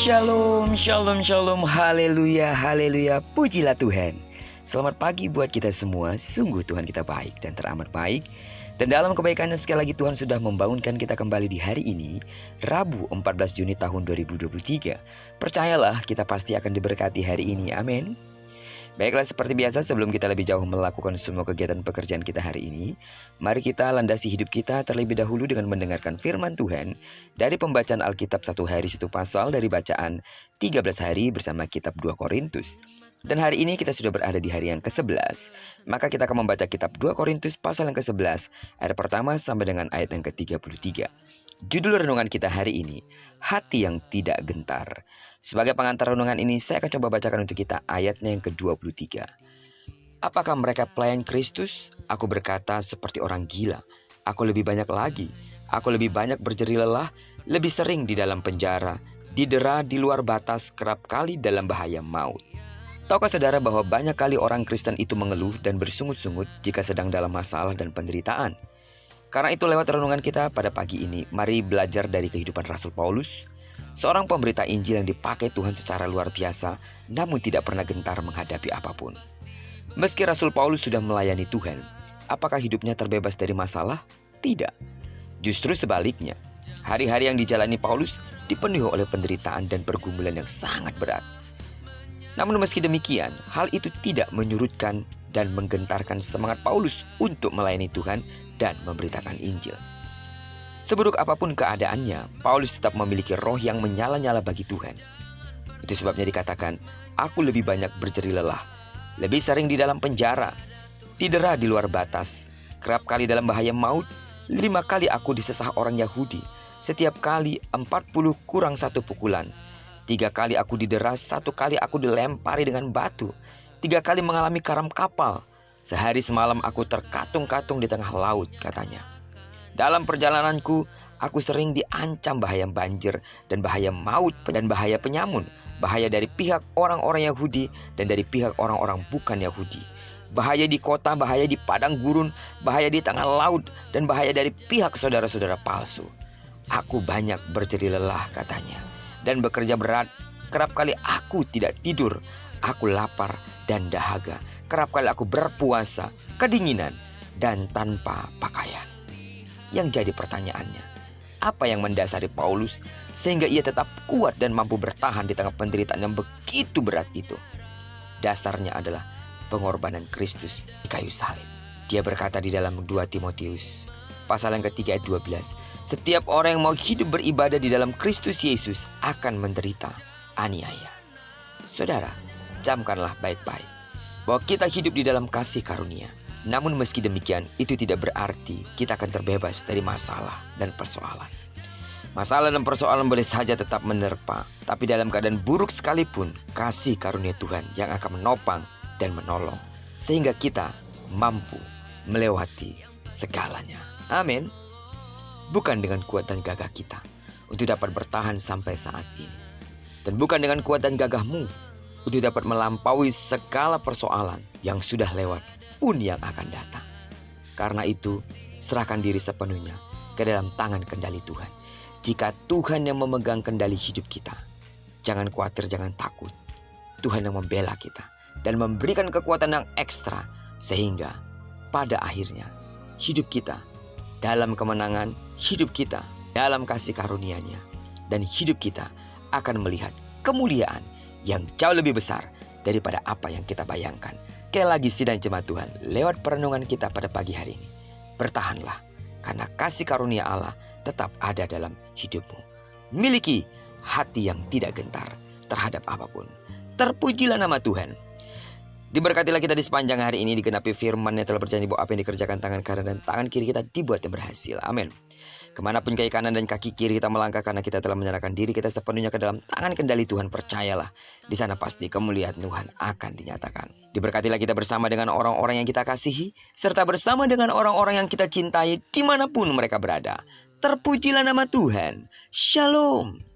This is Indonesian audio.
Shalom, shalom, shalom, haleluya, haleluya, pujilah Tuhan. Selamat pagi buat kita semua, sungguh Tuhan kita baik dan teramat baik. Dan dalam kebaikannya sekali lagi Tuhan sudah membangunkan kita kembali di hari ini, Rabu 14 Juni tahun 2023. Percayalah kita pasti akan diberkati hari ini, amin. Baiklah, seperti biasa sebelum kita lebih jauh melakukan semua kegiatan pekerjaan kita hari ini, mari kita landasi hidup kita terlebih dahulu dengan mendengarkan firman Tuhan dari pembacaan Alkitab 1 hari 1 pasal dari bacaan 13 hari bersama kitab 2 Korintus. Dan hari ini kita sudah berada di hari yang ke-11, maka kita akan membaca kitab 2 Korintus pasal yang ke-11, ayat pertama sampai dengan ayat yang ke-33. Judul renungan kita hari ini, hati yang tidak gentar. Sebagai pengantar renungan ini, saya akan coba bacakan untuk kita ayatnya yang ke-23. Apakah mereka pelayan Kristus? Aku berkata seperti orang gila. Aku lebih banyak lagi. Aku lebih banyak berjerih lelah, lebih sering di dalam penjara, didera di luar batas, kerap kali dalam bahaya maut. Tahukah saudara bahwa banyak kali orang Kristen itu mengeluh dan bersungut-sungut jika sedang dalam masalah dan penderitaan? Karena itu lewat renungan kita pada pagi ini, mari belajar dari kehidupan Rasul Paulus, seorang pemberita Injil yang dipakai Tuhan secara luar biasa, namun tidak pernah gentar menghadapi apapun. Meski Rasul Paulus sudah melayani Tuhan, apakah hidupnya terbebas dari masalah? Tidak. Justru sebaliknya, hari-hari yang dijalani Paulus dipenuhi oleh penderitaan dan pergumulan yang sangat berat. Namun meski demikian, hal itu tidak menyurutkan dan menggentarkan semangat Paulus untuk melayani Tuhan dan memberitakan Injil. Seburuk apapun keadaannya, Paulus tetap memiliki roh yang menyala-nyala bagi Tuhan. Itu sebabnya dikatakan, aku lebih banyak berjerih lelah, lebih sering di dalam penjara, didera di luar batas, kerap kali dalam bahaya maut, 5 kali aku disesah orang Yahudi, setiap kali 40 kurang 1 pukulan, 3 kali aku didera, 1 kali aku dilempari dengan batu, 3 kali mengalami karam kapal, sehari semalam aku terkatung-katung di tengah laut, katanya. Dalam perjalananku, aku sering diancam bahaya banjir dan bahaya maut dan bahaya penyamun, bahaya dari pihak orang-orang Yahudi dan dari pihak orang-orang bukan Yahudi, bahaya di kota, bahaya di padang gurun, bahaya di tengah laut, dan bahaya dari pihak saudara-saudara palsu. Aku banyak berjerih lelah, katanya, dan bekerja berat. Kerap kali aku tidak tidur, aku lapar dan dahaga. Kerap kali aku berpuasa, kedinginan, dan tanpa pakaian. Yang jadi pertanyaannya, apa yang mendasari Paulus sehingga ia tetap kuat dan mampu bertahan di tengah penderitaan yang begitu berat itu? Dasarnya adalah pengorbanan Kristus di kayu salib. Dia berkata di dalam 2 Timotius pasal yang ketiga ayat 12, setiap orang yang mau hidup beribadah di dalam Kristus Yesus akan menderita aniaya. Saudara, camkanlah baik-baik bahwa kita hidup di dalam kasih karunia. Namun meski demikian, itu tidak berarti kita akan terbebas dari masalah dan persoalan. Masalah dan persoalan boleh saja tetap menerpa, tapi dalam keadaan buruk sekalipun, kasih karunia Tuhan yang akan menopang dan menolong, sehingga kita mampu melewati segalanya. Amin. Bukan dengan kuat dan gagah kita untuk dapat bertahan sampai saat ini, dan bukan dengan kuat dan gagahmu untuk dapat melampaui segala persoalan yang sudah lewat pun yang akan datang. Karena itu, serahkan diri sepenuhnya ke dalam tangan kendali Tuhan. Jika Tuhan yang memegang kendali hidup kita, jangan khawatir, jangan takut. Tuhan yang membela kita dan memberikan kekuatan yang ekstra, sehingga pada akhirnya hidup kita dalam kemenangan, hidup kita dalam kasih karunia-Nya, dan hidup kita akan melihat kemuliaan yang jauh lebih besar daripada apa yang kita bayangkan. Sekali lagi sidang jemaat Tuhan, lewat perenungan kita pada pagi hari ini, bertahanlah karena kasih karunia Allah tetap ada dalam hidupmu. Miliki hati yang tidak gentar terhadap apapun. Terpujilah nama Tuhan. Diberkatilah kita di sepanjang hari ini, digenapi firman yang telah berjanji bahwa apa yang dikerjakan tangan kanan dan tangan kiri kita dibuat yang berhasil. Amin. Kemanapun kaki kanan dan kaki kiri kita melangkah, karena kita telah menyerahkan diri kita sepenuhnya ke dalam tangan kendali Tuhan, percayalah, di sana pasti kemuliaan Tuhan akan dinyatakan. Diberkatilah kita bersama dengan orang-orang yang kita kasihi, serta bersama dengan orang-orang yang kita cintai dimanapun mereka berada. Terpujilah nama Tuhan. Shalom.